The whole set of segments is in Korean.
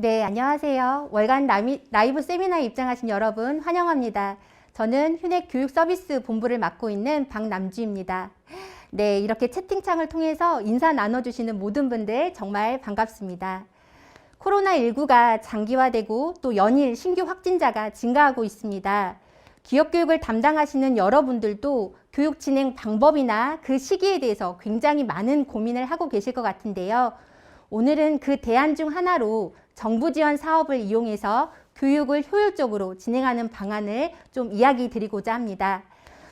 네, 안녕하세요. 월간 라이브 세미나에 입장하신 여러분 환영합니다. 저는 휴넷 교육서비스 본부를 맡고 있는 박남주입니다. 네, 이렇게 채팅창을 통해서 인사 나눠주시는 모든 분들 정말 반갑습니다. 코로나19가 장기화되고 또 연일 신규 확진자가 증가하고 있습니다. 기업교육을 담당하시는 여러분들도 교육 진행 방법이나 그 시기에 대해서 굉장히 많은 고민을 하고 계실 것 같은데요. 오늘은 그 대안 중 하나로 정부 지원 사업을 이용해서 교육을 효율적으로 진행하는 방안을 좀 이야기 드리고자 합니다.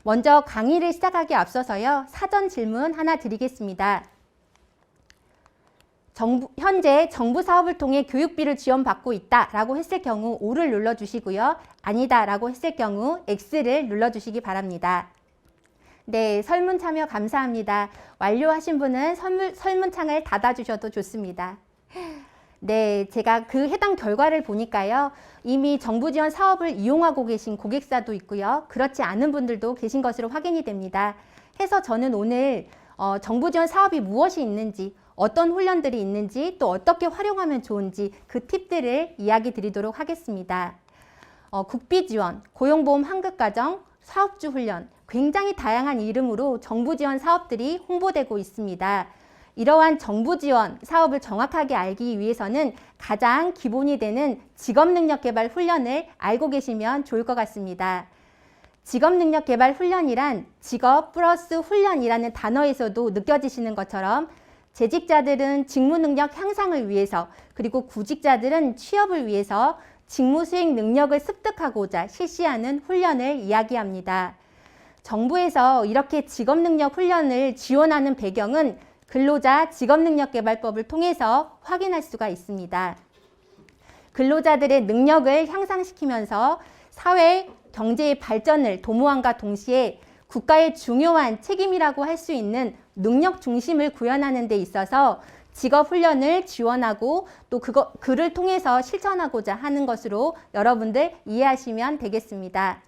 먼저 강의를 시작하기 앞서서요. 사전 질문 하나 드리겠습니다. 현재 정부 사업을 통해 교육비를 지원받고 있다라고 했을 경우 O를 눌러주시고요. 아니다라고 했을 경우 X를 눌러주시기 바랍니다. 네, 설문 참여 감사합니다. 완료하신 분은 설문창을 닫아주셔도 좋습니다. 네, 제가 그 해당 결과를 보니까요. 이미 정부 지원 사업을 이용하고 계신 고객사도 있고요. 그렇지 않은 분들도 계신 것으로 확인이 됩니다. 해서 저는 오늘 정부 지원 사업이 무엇이 있는지, 어떤 훈련들이 있는지, 또 어떻게 활용하면 좋은지 그 팁들을 이야기 드리도록 하겠습니다. 국비 지원, 고용보험 환급가정, 사업주 훈련, 굉장히 다양한 이름으로 정부 지원 사업들이 홍보되고 있습니다. 이러한 정부 지원 사업을 정확하게 알기 위해서는 가장 기본이 되는 직업능력개발 훈련을 알고 계시면 좋을 것 같습니다. 직업능력개발 훈련이란 직업 플러스 훈련이라는 단어에서도 느껴지시는 것처럼 재직자들은 직무능력 향상을 위해서 그리고 구직자들은 취업을 위해서 직무 수행 능력을 습득하고자 실시하는 훈련을 이야기합니다. 정부에서 이렇게 직업능력 훈련을 지원하는 배경은 근로자 직업능력개발법을 통해서 확인할 수가 있습니다. 근로자들의 능력을 향상시키면서 사회, 경제의 발전을 도모함과 동시에 국가의 중요한 책임이라고 할 수 있는 능력 중심을 구현하는 데 있어서 직업훈련을 지원하고 또 그를 통해서 실천하고자 하는 것으로 여러분들 이해하시면 되겠습니다.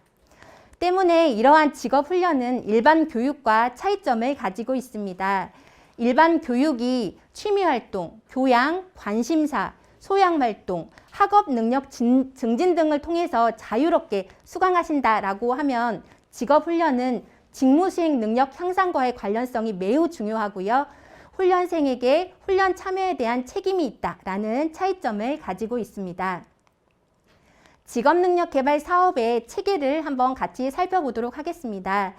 때문에 이러한 직업훈련은 일반 교육과 차이점을 가지고 있습니다. 일반 교육이 취미활동, 교양, 관심사, 소양활동, 학업 능력 증진 등을 통해서 자유롭게 수강하신다라고 하면 직업훈련은 직무수행 능력 향상과의 관련성이 매우 중요하고요. 훈련생에게 훈련 참여에 대한 책임이 있다라는 차이점을 가지고 있습니다. 직업능력개발 사업의 체계를 한번 같이 살펴보도록 하겠습니다.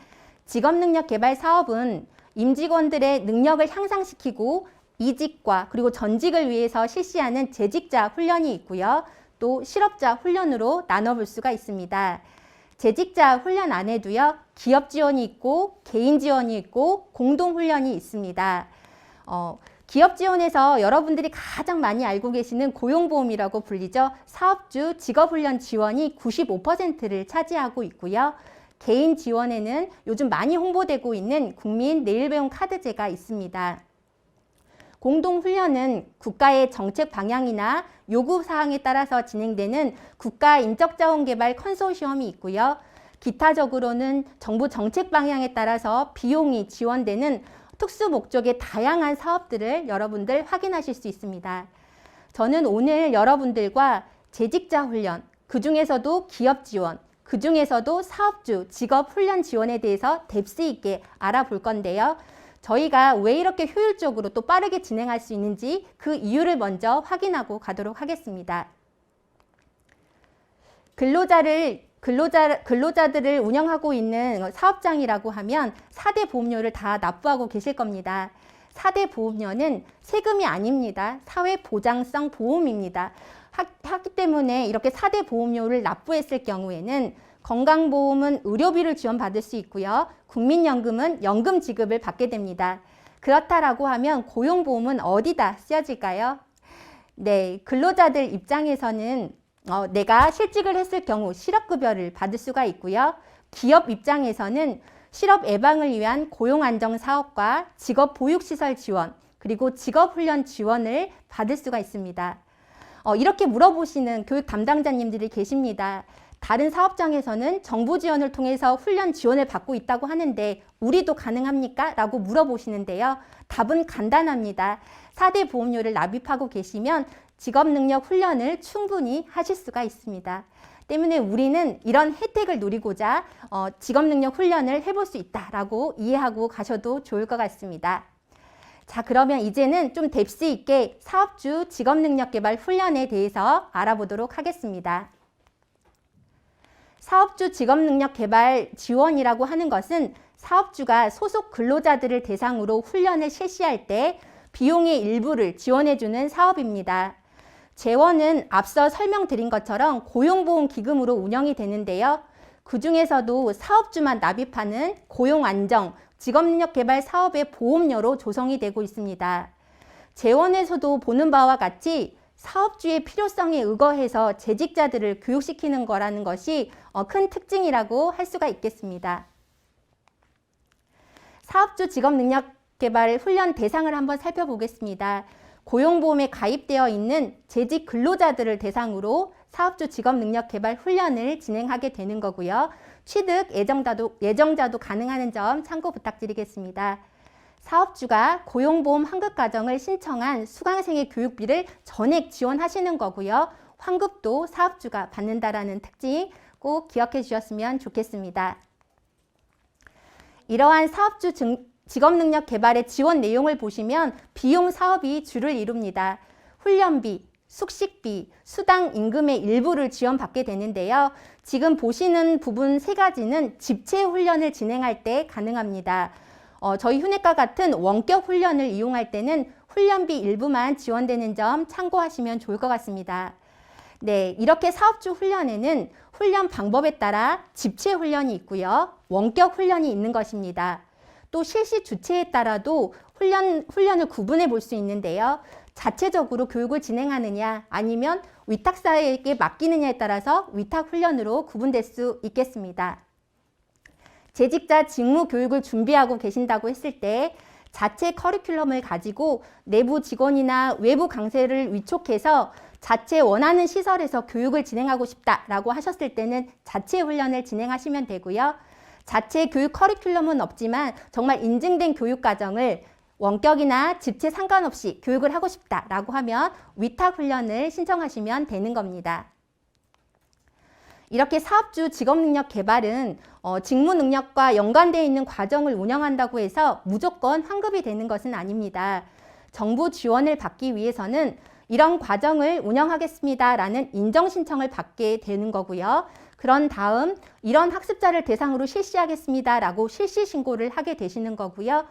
직업능력개발 사업은 임직원들의 능력을 향상시키고 이직과 그리고 전직을 위해서 실시하는 재직자 훈련이 있고요. 또 실업자 훈련으로 나눠볼 수가 있습니다. 재직자 훈련 안에도요. 기업 지원이 있고 개인 지원이 있고 공동 훈련이 있습니다. 기업 지원에서 여러분들이 가장 많이 알고 계시는 고용보험이라고 불리죠. 사업주 직업훈련 지원이 95%를 차지하고 있고요. 개인 지원에는 요즘 많이 홍보되고 있는 국민 내일배움 카드제가 있습니다. 공동훈련은 국가의 정책 방향이나 요구사항에 따라서 진행되는 국가인적자원개발 컨소시엄이 있고요. 기타적으로는 정부 정책 방향에 따라서 비용이 지원되는 특수 목적의 다양한 사업들을 여러분들 확인하실 수 있습니다. 저는 오늘 여러분들과 재직자 훈련, 그 중에서도 기업 지원, 그 중에서도 사업주 직업 훈련 지원에 대해서 뎁스 있게 알아볼 건데요. 저희가 왜 이렇게 효율적으로 또 빠르게 진행할 수 있는지 그 이유를 먼저 확인하고 가도록 하겠습니다. 근로자들을 운영하고 있는 사업장이라고 하면 4대 보험료를 다 납부하고 계실 겁니다. 4대 보험료는 세금이 아닙니다. 사회보장성 보험입니다. 하기 때문에 이렇게 4대 보험료를 납부했을 경우에는 건강보험은 의료비를 지원받을 수 있고요. 국민연금은 연금 지급을 받게 됩니다. 그렇다라고 하면 고용보험은 어디다 쓰여질까요? 네, 근로자들 입장에서는 내가 실직을 했을 경우 실업급여를 받을 수가 있고요. 기업 입장에서는 실업 예방을 위한 고용안정사업과 직업보육시설 지원, 그리고 직업훈련 지원을 받을 수가 있습니다. 이렇게 물어보시는 교육 담당자님들이 계십니다. 다른 사업장에서는 정부 지원을 통해서 훈련 지원을 받고 있다고 하는데 우리도 가능합니까? 라고 물어보시는데요. 답은 간단합니다. 4대 보험료를 납입하고 계시면 직업능력 훈련을 충분히 하실 수가 있습니다. 때문에 우리는 이런 혜택을 누리고자 직업능력 훈련을 해볼 수 있다라고 이해하고 가셔도 좋을 것 같습니다. 자, 그러면 이제는 좀 뎁스 있게 사업주 직업능력개발 훈련에 대해서 알아보도록 하겠습니다. 사업주 직업능력개발 지원이라고 하는 것은 사업주가 소속 근로자들을 대상으로 훈련을 실시할 때 비용의 일부를 지원해주는 사업입니다. 재원은 앞서 설명드린 것처럼 고용보험기금으로 운영이 되는데요. 그 중에서도 사업주만 납입하는 고용안정, 직업능력개발 사업의 보험료로 조성이 되고 있습니다. 재원에서도 보는 바와 같이 사업주의 필요성에 의거해서 재직자들을 교육시키는 거라는 것이 큰 특징이라고 할 수가 있겠습니다. 사업주 직업능력개발 훈련 대상을 한번 살펴보겠습니다. 고용보험에 가입되어 있는 재직 근로자들을 대상으로 사업주 직업능력개발 훈련을 진행하게 되는 거고요. 취득 예정자도 가능한 점 참고 부탁드리겠습니다. 사업주가 고용보험 환급과정을 신청한 수강생의 교육비를 전액 지원하시는 거고요. 환급도 사업주가 받는다라는 특징 꼭 기억해 주셨으면 좋겠습니다. 이러한 사업주 직업능력 개발의 지원 내용을 보시면 비용 사업이 주를 이룹니다. 훈련비, 숙식비, 수당 임금의 일부를 지원받게 되는데요. 지금 보시는 부분 세 가지는 집체 훈련을 진행할 때 가능합니다. 저희 휴내과 같은 원격 훈련을 이용할 때는 훈련비 일부만 지원되는 점 참고하시면 좋을 것 같습니다. 네, 이렇게 사업주 훈련에는 훈련 방법에 따라 집체 훈련이 있고요. 원격 훈련이 있는 것입니다. 또 실시 주체에 따라도 훈련을 구분해 볼 수 있는데요. 자체적으로 교육을 진행하느냐 아니면 위탁사에게 맡기느냐에 따라서 위탁 훈련으로 구분될 수 있겠습니다. 재직자 직무 교육을 준비하고 계신다고 했을 때 자체 커리큘럼을 가지고 내부 직원이나 외부 강사를 위촉해서 자체 원하는 시설에서 교육을 진행하고 싶다라고 하셨을 때는 자체 훈련을 진행하시면 되고요. 자체 교육 커리큘럼은 없지만 정말 인증된 교육 과정을 원격이나 집체 상관없이 교육을 하고 싶다라고 하면 위탁 훈련을 신청하시면 되는 겁니다. 이렇게 사업주 직업능력 개발은 직무 능력과 연관되어 있는 과정을 운영한다고 해서 무조건 환급이 되는 것은 아닙니다. 정부 지원을 받기 위해서는 이런 과정을 운영하겠습니다라는 인정 신청을 받게 되는 거고요. 그런 다음 이런 학습자를 대상으로 실시하겠습니다라고 실시 신고를 하게 되시는 거고요.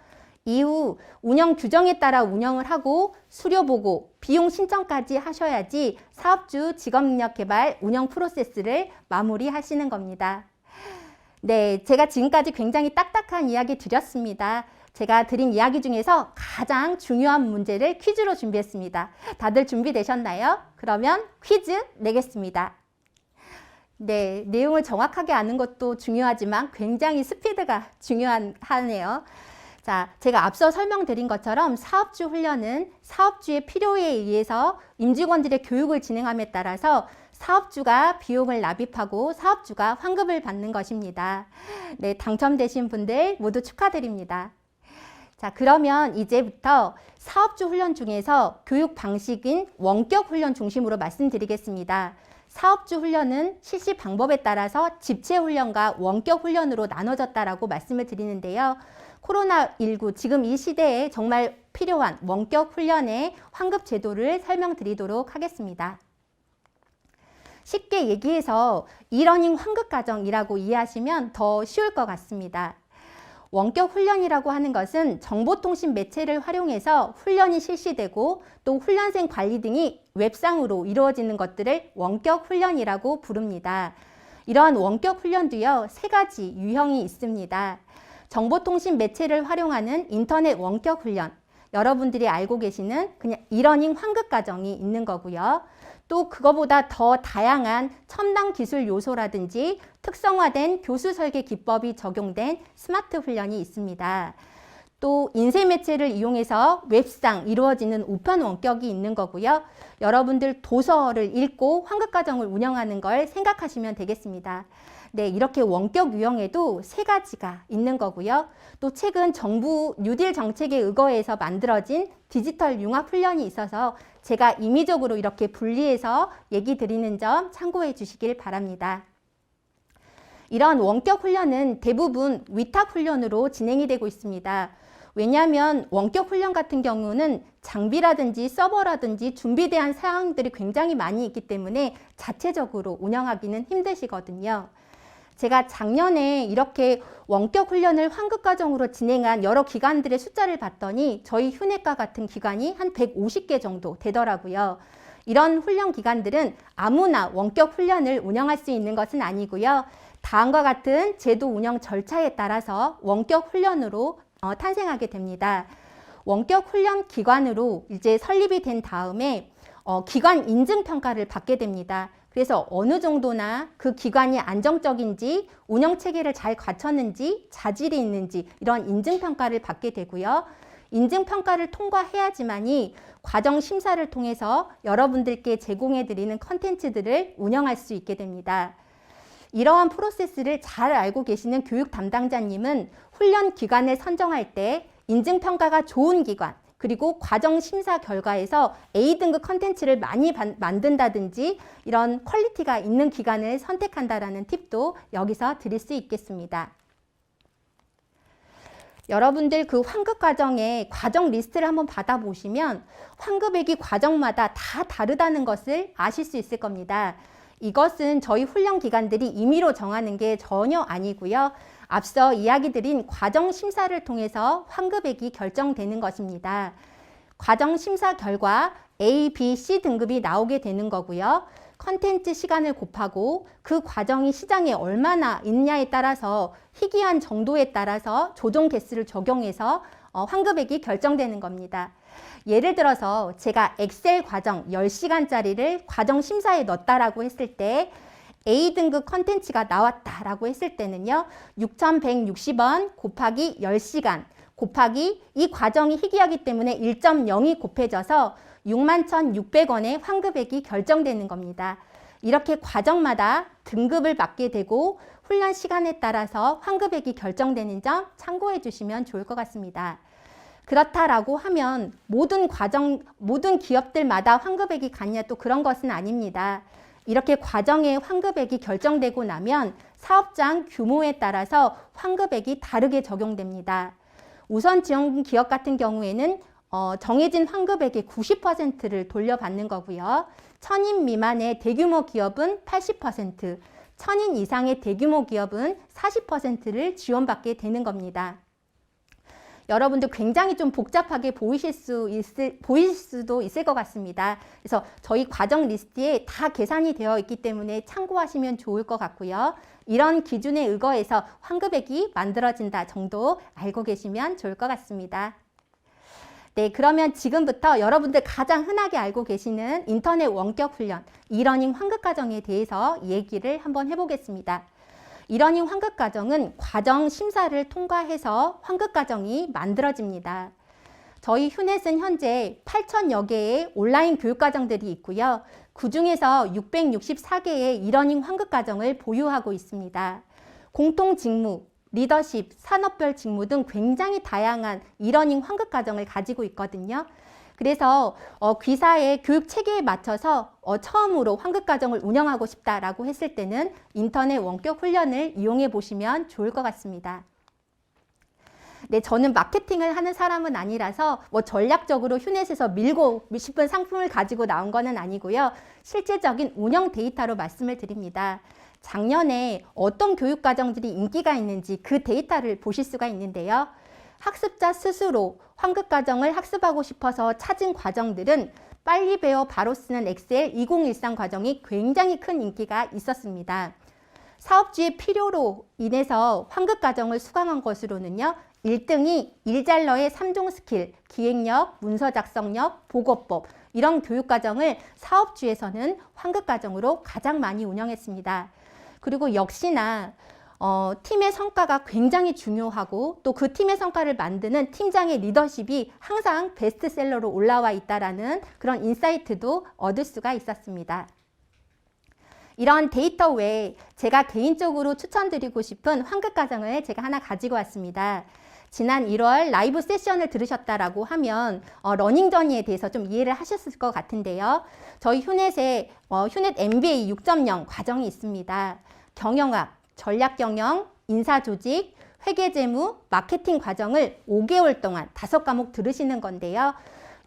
이후 운영 규정에 따라 운영을 하고 수료 보고, 비용 신청까지 하셔야지 사업주 직업능력 개발 운영 프로세스를 마무리하시는 겁니다. 네, 제가 지금까지 굉장히 딱딱한 이야기 드렸습니다. 제가 드린 이야기 중에서 가장 중요한 문제를 퀴즈로 준비했습니다. 다들 준비되셨나요? 그러면 퀴즈 내겠습니다. 네, 내용을 정확하게 아는 것도 중요하지만 굉장히 스피드가 중요하네요. 자, 제가 앞서 설명드린 것처럼 사업주 훈련은 사업주의 필요에 의해서 임직원들의 교육을 진행함에 따라서 사업주가 비용을 납입하고 사업주가 환급을 받는 것입니다. 네, 당첨되신 분들 모두 축하드립니다. 자, 그러면 이제부터 사업주 훈련 중에서 교육 방식인 원격 훈련 중심으로 말씀드리겠습니다. 사업주 훈련은 실시 방법에 따라서 집체 훈련과 원격 훈련으로 나눠졌다라고 말씀을 드리는데요. 코로나19 지금 이 시대에 정말 필요한 원격 훈련의 환급 제도를 설명드리도록 하겠습니다. 쉽게 얘기해서 이러닝 환급 과정이라고 이해하시면 더 쉬울 것 같습니다. 원격 훈련이라고 하는 것은 정보통신 매체를 활용해서 훈련이 실시되고 또 훈련생 관리 등이 웹상으로 이루어지는 것들을 원격 훈련이라고 부릅니다. 이러한 원격 훈련도요, 세 가지 유형이 있습니다. 정보통신 매체를 활용하는 인터넷 원격 훈련, 여러분들이 알고 계시는 그냥 이러닝 환급 과정이 있는 거고요. 또 그거보다 더 다양한 첨단 기술 요소라든지 특성화된 교수 설계 기법이 적용된 스마트 훈련이 있습니다. 또 인쇄 매체를 이용해서 웹상 이루어지는 우편 원격이 있는 거고요. 여러분들 도서를 읽고 환급 과정을 운영하는 걸 생각하시면 되겠습니다. 네, 이렇게 원격 유형에도 세 가지가 있는 거고요. 또 최근 정부 뉴딜 정책에 의거해서 만들어진 디지털 융합 훈련이 있어서 제가 임의적으로 이렇게 분리해서 얘기 드리는 점 참고해 주시길 바랍니다. 이런 원격 훈련은 대부분 위탁 훈련으로 진행이 되고 있습니다. 왜냐하면 원격 훈련 같은 경우는 장비라든지 서버라든지 준비대한 사항들이 굉장히 많이 있기 때문에 자체적으로 운영하기는 힘드시거든요. 제가 작년에 이렇게 원격 훈련을 환급과정으로 진행한 여러 기관들의 숫자를 봤더니 저희 휴내과 같은 기관이 한 150개 정도 되더라고요. 이런 훈련 기관들은 아무나 원격 훈련을 운영할 수 있는 것은 아니고요. 다음과 같은 제도 운영 절차에 따라서 원격 훈련으로 탄생하게 됩니다. 원격 훈련 기관으로 이제 설립이 된 다음에 기관 인증 평가를 받게 됩니다. 그래서 어느 정도나 그 기관이 안정적인지 운영 체계를 잘 갖췄는지 자질이 있는지 이런 인증 평가를 받게 되고요. 인증 평가를 통과해야지만이 과정 심사를 통해서 여러분들께 제공해 드리는 컨텐츠들을 운영할 수 있게 됩니다. 이러한 프로세스를 잘 알고 계시는 교육 담당자님은 훈련 기관을 선정할 때 인증 평가가 좋은 기관, 그리고 과정 심사 결과에서 A등급 컨텐츠를 많이 만든다든지 이런 퀄리티가 있는 기관을 선택한다라는 팁도 여기서 드릴 수 있겠습니다. 여러분들 그 환급 과정의 과정 리스트를 한번 받아보시면 환급액이 과정마다 다 다르다는 것을 아실 수 있을 겁니다. 이것은 저희 훈련 기관들이 임의로 정하는 게 전혀 아니고요. 앞서 이야기 드린 과정 심사를 통해서 환급액이 결정되는 것입니다. 과정 심사 결과 A, B, C 등급이 나오게 되는 거고요. 컨텐츠 시간을 곱하고 그 과정이 시장에 얼마나 있냐에 따라서 희귀한 정도에 따라서 조정 개수를 적용해서 환급액이 결정되는 겁니다. 예를 들어서 제가 엑셀 과정 10시간짜리를 과정 심사에 넣었다라고 했을 때 A등급 컨텐츠가 나왔다라고 했을 때는요. 6,160원 곱하기 10시간 곱하기 이 과정이 희귀하기 때문에 1.0이 곱해져서 61,600원의 환급액이 결정되는 겁니다. 이렇게 과정마다 등급을 받게 되고 훈련 시간에 따라서 환급액이 결정되는 점 참고해 주시면 좋을 것 같습니다. 그렇다라고 하면 모든 기업들마다 환급액이 같냐 또 그런 것은 아닙니다. 이렇게 과정의 환급액이 결정되고 나면 사업장 규모에 따라서 환급액이 다르게 적용됩니다. 우선 지원 기업 같은 경우에는 정해진 환급액의 90%를 돌려받는 거고요. 1,000인 미만의 대규모 기업은 80%, 1,000인 이상의 대규모 기업은 40%를 지원받게 되는 겁니다. 여러분들 굉장히 좀 복잡하게 보이실 수도 있을 것 같습니다. 그래서 저희 과정 리스트에 다 계산이 되어 있기 때문에 참고하시면 좋을 것 같고요. 이런 기준에 의거해서 환급액이 만들어진다 정도 알고 계시면 좋을 것 같습니다. 네, 그러면 지금부터 여러분들 가장 흔하게 알고 계시는 인터넷 원격 훈련, 이러닝 환급 과정에 대해서 얘기를 한번 해보겠습니다. 이러닝 환급 과정은 과정 심사를 통과해서 환급 과정이 만들어집니다. 저희 휴넷은 현재 8,000여 개의 온라인 교육 과정들이 있고요. 그 중에서 664개의 이러닝 환급 과정을 보유하고 있습니다. 공통 직무, 리더십, 산업별 직무 등 굉장히 다양한 이러닝 환급 과정을 가지고 있거든요. 그래서 귀사의 교육 체계에 맞춰서 처음으로 환급 과정을 운영하고 싶다라고 했을 때는 인터넷 원격 훈련을 이용해 보시면 좋을 것 같습니다. 네, 저는 마케팅을 하는 사람은 아니라서 전략적으로 휴넷에서 밀고 싶은 상품을 가지고 나온 거는 아니고요. 실제적인 운영 데이터로 말씀을 드립니다. 작년에 어떤 교육 과정들이 인기가 있는지 그 데이터를 보실 수가 있는데요. 학습자 스스로 환급 과정을 학습하고 싶어서 찾은 과정들은 빨리 배워 바로 쓰는 엑셀 2013 과정이 굉장히 큰 인기가 있었습니다. 사업주의 필요로 인해서 환급 과정을 수강한 것으로는요. 1등이 일잘러의 3종 스킬, 기획력, 문서 작성력, 보고법 이런 교육 과정을 사업주에서는 환급 과정으로 가장 많이 운영했습니다. 그리고 역시나 팀의 성과가 굉장히 중요하고 또 그 팀의 성과를 만드는 팀장의 리더십이 항상 베스트셀러로 올라와 있다라는 그런 인사이트도 얻을 수가 있었습니다. 이런 데이터 외에 제가 개인적으로 추천드리고 싶은 환급과정을 제가 하나 가지고 왔습니다. 지난 1월 라이브 세션을 들으셨다라고 하면 러닝 저니에 대해서 좀 이해를 하셨을 것 같은데요. 저희 휴넷에 휴넷 MBA 6.0 과정이 있습니다. 경영학, 전략경영, 인사조직, 회계재무, 마케팅 과정을 5개월 동안 5과목 들으시는 건데요.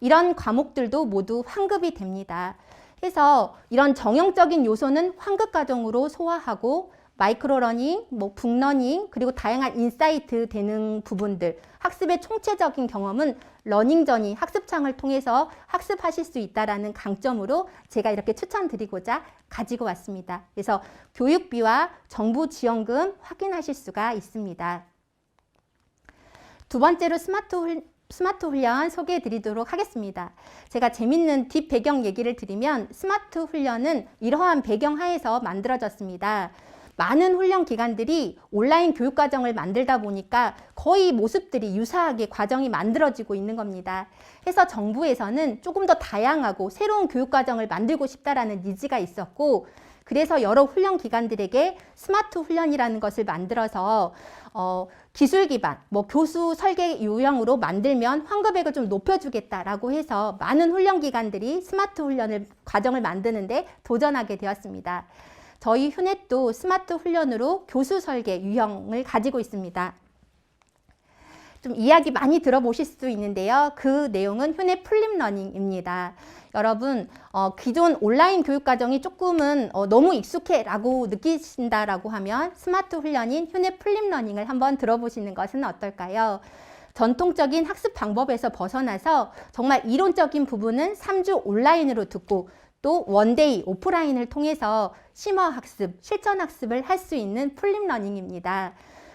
이런 과목들도 모두 환급이 됩니다. 그래서 이런 정형적인 요소는 환급 과정으로 소화하고 마이크로 러닝, 북러닝, 그리고 다양한 인사이트 되는 부분들, 학습의 총체적인 경험은 러닝 저니 학습창을 통해서 학습하실 수 있다는 강점으로 제가 이렇게 추천드리고자 가지고 왔습니다. 그래서 교육비와 정부 지원금 확인하실 수가 있습니다. 두 번째로 스마트 훈련 소개해 드리도록 하겠습니다. 제가 재밌는 뒷 배경 얘기를 드리면 스마트 훈련은 이러한 배경 하에서 만들어졌습니다. 많은 훈련 기관들이 온라인 교육 과정을 만들다 보니까 거의 모습들이 유사하게 과정이 만들어지고 있는 겁니다. 그래서 정부에서는 조금 더 다양하고 새로운 교육 과정을 만들고 싶다라는 니즈가 있었고, 그래서 여러 훈련 기관들에게 스마트 훈련이라는 것을 만들어서 기술 기반, 교수 설계 유형으로 만들면 환급액을 좀 높여주겠다라고 해서 많은 훈련 기관들이 스마트 훈련을 과정을 만드는데 도전하게 되었습니다. 저희 휴넷도 스마트 훈련으로 교수 설계 유형을 가지고 있습니다. 좀 이야기 많이 들어보실 수 있는데요. 그 내용은 휴넷 플립러닝입니다. 여러분, 기존 온라인 교육 과정이 조금은 너무 익숙해 라고 느끼신다라고 하면 스마트 훈련인 휴넷 플립러닝을 한번 들어보시는 것은 어떨까요? 전통적인 학습 방법에서 벗어나서 정말 이론적인 부분은 3주 온라인으로 듣고 또 원데이 오프라인을 통해서 심화 학습, 실전 학습을 할 수 있는 플립러닝입니다.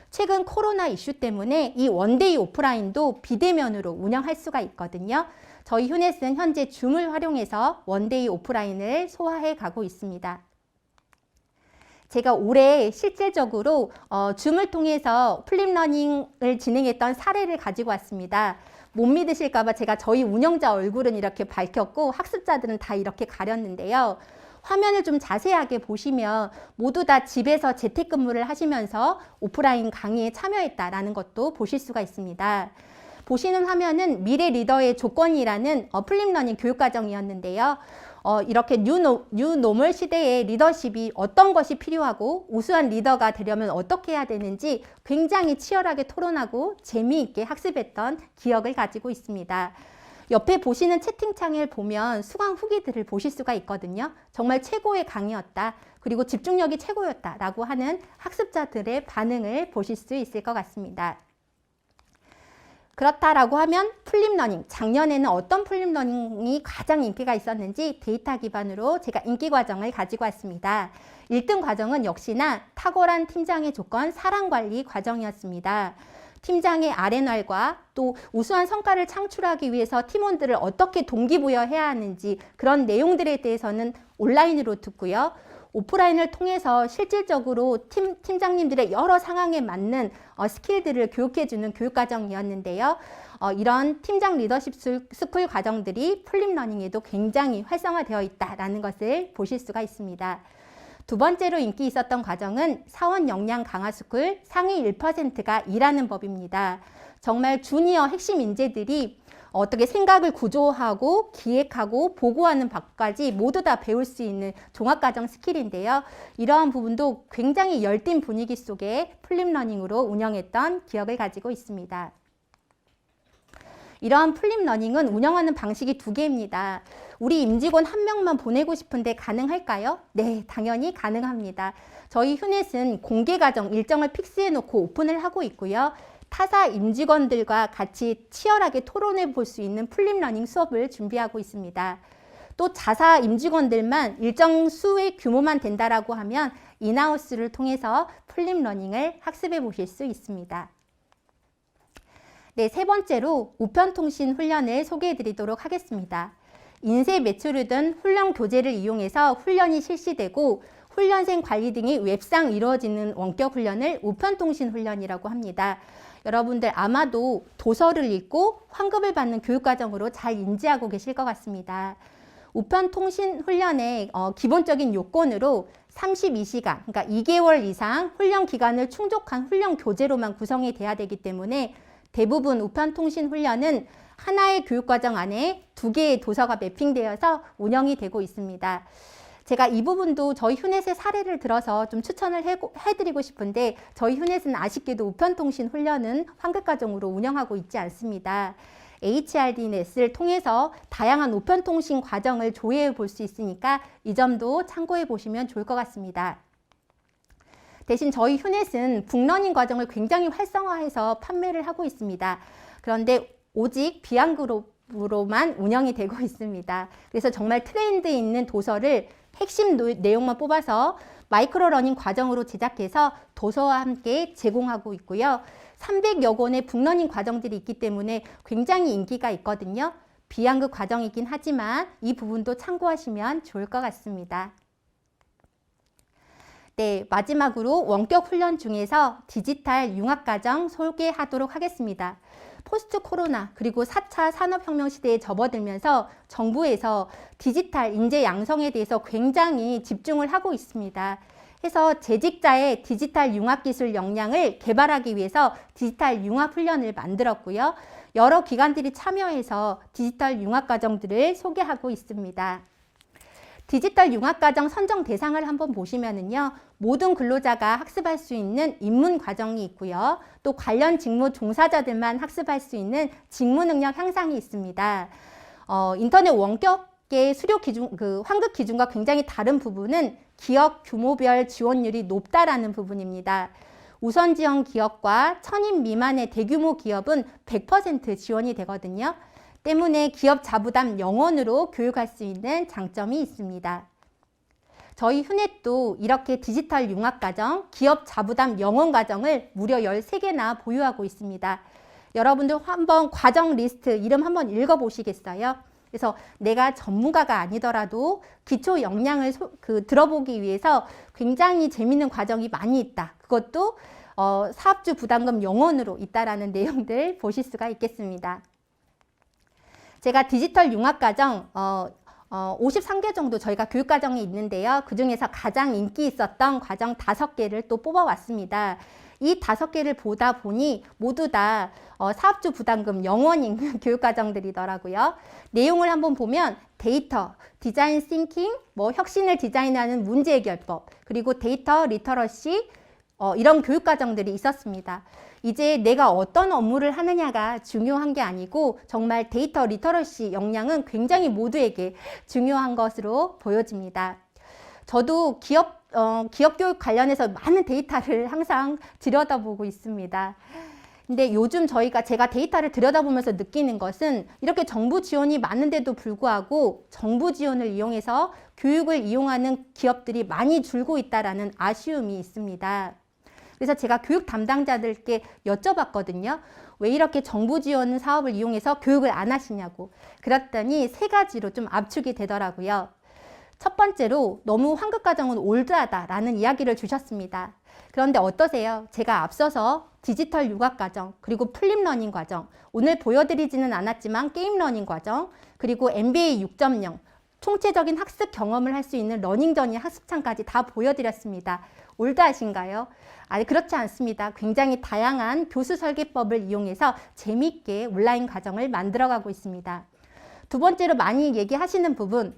최근 코로나 이슈 때문에 이 원데이 오프라인도 비대면으로 운영할 수가 있거든요. 저희 휴넷은 현재 줌을 활용해서 원데이 오프라인을 소화해 가고 있습니다. 제가 올해 실질적으로 줌을 통해서 플립러닝을 진행했던 사례를 가지고 왔습니다. 못 믿으실까봐 제가 저희 운영자 얼굴은 이렇게 밝혔고 학습자들은 다 이렇게 가렸는데요. 화면을 좀 자세하게 보시면 모두 다 집에서 재택근무를 하시면서 오프라인 강의에 참여했다라는 것도 보실 수가 있습니다. 보시는 화면은 미래 리더의 조건이라는 플립러닝 교육과정이었는데요. 이렇게 뉴노멀 시대의 리더십이 어떤 것이 필요하고 우수한 리더가 되려면 어떻게 해야 되는지 굉장히 치열하게 토론하고 재미있게 학습했던 기억을 가지고 있습니다. 옆에 보시는 채팅창을 보면 수강 후기들을 보실 수가 있거든요. 정말 최고의 강의였다. 그리고 집중력이 최고였다. 라고 하는 학습자들의 반응을 보실 수 있을 것 같습니다. 그렇다라고 하면 플립러닝, 작년에는 어떤 플립러닝이 가장 인기가 있었는지 데이터 기반으로 제가 인기 과정을 가지고 왔습니다. 1등 과정은 역시나 탁월한 팀장의 조건 사람관리 과정이었습니다. 팀장의 R&R과 또 우수한 성과를 창출하기 위해서 팀원들을 어떻게 동기부여해야 하는지 그런 내용들에 대해서는 온라인으로 듣고요. 오프라인을 통해서 실질적으로 팀장님들의 여러 상황에 맞는 스킬들을 교육해주는 교육과정이었는데요. 이런 팀장 리더십 스쿨 과정들이 플립러닝에도 굉장히 활성화되어 있다는 것을 보실 수가 있습니다. 두 번째로 인기 있었던 과정은 사원 역량 강화 스쿨 상위 1%가 일하는 법입니다. 정말 주니어 핵심 인재들이 어떻게 생각을 구조하고 기획하고 보고하는 법까지 모두 다 배울 수 있는 종합과정 스킬인데요. 이러한 부분도 굉장히 열띤 분위기 속에 플립러닝으로 운영했던 기억을 가지고 있습니다. 이러한 플립러닝은 운영하는 방식이 두 개입니다. 우리 임직원 한 명만 보내고 싶은데 가능할까요? 네, 당연히 가능합니다. 저희 휴넷은 공개 과정 일정을 픽스해 놓고 오픈을 하고 있고요. 타사 임직원들과 같이 치열하게 토론해 볼 수 있는 플립러닝 수업을 준비하고 있습니다. 또 자사 임직원들만 일정 수의 규모만 된다라고 하면 인하우스를 통해서 플립러닝을 학습해 보실 수 있습니다. 네, 세 번째로 우편통신 훈련을 소개해 드리도록 하겠습니다. 인쇄 매출이든 훈련 교재를 이용해서 훈련이 실시되고 훈련생 관리 등이 웹상 이루어지는 원격 훈련을 우편통신 훈련이라고 합니다. 여러분들 아마도 도서를 읽고 환급을 받는 교육과정으로 잘 인지하고 계실 것 같습니다. 우편통신 훈련의 기본적인 요건으로 32시간, 그러니까 2개월 이상 훈련 기간을 충족한 훈련 교재로만 구성이 돼야 되기 때문에 대부분 우편통신 훈련은 하나의 교육과정 안에 2개의 도서가 매핑되어서 운영이 되고 있습니다. 제가 이 부분도 저희 휴넷의 사례를 들어서 좀 추천을 해드리고 싶은데 저희 휴넷은 아쉽게도 우편통신 훈련은 환급과정으로 운영하고 있지 않습니다. HRD넷을 통해서 다양한 우편통신 과정을 조회해 볼 수 있으니까 이 점도 참고해 보시면 좋을 것 같습니다. 대신 저희 휴넷은 북러닝 과정을 굉장히 활성화해서 판매를 하고 있습니다. 그런데 오직 비앙그룹으로만 운영이 되고 있습니다. 그래서 정말 트렌드 있는 도서를 핵심 내용만 뽑아서 마이크로러닝 과정으로 제작해서 도서와 함께 제공하고 있고요. 300여 권의 북러닝 과정들이 있기 때문에 굉장히 인기가 있거든요. 비양급 과정이긴 하지만 이 부분도 참고하시면 좋을 것 같습니다. 네, 마지막으로 원격 훈련 중에서 디지털 융합과정 소개하도록 하겠습니다. 포스트 코로나 그리고 4차 산업혁명 시대에 접어들면서 정부에서 디지털 인재 양성에 대해서 굉장히 집중을 하고 있습니다. 해서 재직자의 디지털 융합 기술 역량을 개발하기 위해서 디지털 융합 훈련을 만들었고요. 여러 기관들이 참여해서 디지털 융합 과정들을 소개하고 있습니다. 디지털 융합 과정 선정 대상을 한번 보시면은요. 모든 근로자가 학습할 수 있는 입문 과정이 있고요. 또 관련 직무 종사자들만 학습할 수 있는 직무 능력 향상이 있습니다. 인터넷 원격의 수료 기준, 환급 기준과 굉장히 다른 부분은 기업 규모별 지원율이 높다라는 부분입니다. 우선 지원 기업과 1000인 미만의 대규모 기업은 100% 지원이 되거든요. 때문에 기업 자부담 0원으로 교육할 수 있는 장점이 있습니다. 저희 휴넷도 이렇게 디지털 융합과정, 기업 자부담 0원 과정을 무려 13개나 보유하고 있습니다. 여러분들 한번 과정 리스트 이름 한번 읽어보시겠어요? 그래서 내가 전문가가 아니더라도 기초 역량을 들어보기 위해서 굉장히 재밌는 과정이 많이 있다. 그것도 사업주 부담금 0원으로 있다라는 내용들 보실 수가 있겠습니다. 제가 디지털 융합과정 53개 정도 저희가 교육과정이 있는데요. 그중에서 가장 인기 있었던 과정 5개를 또 뽑아왔습니다. 이 5개를 보다 보니 모두 다 사업주 부담금 0원인 교육과정들이더라고요. 내용을 한번 보면 데이터, 디자인 싱킹, 혁신을 디자인하는 문제 해결법, 그리고 데이터 리터러시 이런 교육과정들이 있었습니다. 이제 내가 어떤 업무를 하느냐가 중요한 게 아니고 정말 데이터 리터러시 역량은 굉장히 모두에게 중요한 것으로 보여집니다. 저도 기업 교육 관련해서 많은 데이터를 항상 들여다보고 있습니다. 근데 요즘 제가 데이터를 들여다보면서 느끼는 것은 이렇게 정부 지원이 많은데도 불구하고 정부 지원을 이용해서 교육을 이용하는 기업들이 많이 줄고 있다라는 아쉬움이 있습니다. 그래서 제가 교육 담당자들께 여쭤봤거든요. 왜 이렇게 정부 지원 사업을 이용해서 교육을 안 하시냐고. 그랬더니 3가지로 좀 압축이 되더라고요. 첫 번째로 너무 환급과정은 올드하다라는 이야기를 주셨습니다. 그런데 어떠세요? 제가 앞서서 디지털 융합과정, 그리고 플립러닝 과정, 오늘 보여드리지는 않았지만 게임러닝 과정, 그리고 MBA 6.0, 총체적인 학습 경험을 할 수 있는 러닝저니 학습창까지 다 보여드렸습니다. 올드하신가요? 아니, 그렇지 않습니다. 굉장히 다양한 교수 설계법을 이용해서 재미있게 온라인 과정을 만들어가고 있습니다. 두 번째로 많이 얘기하시는 부분,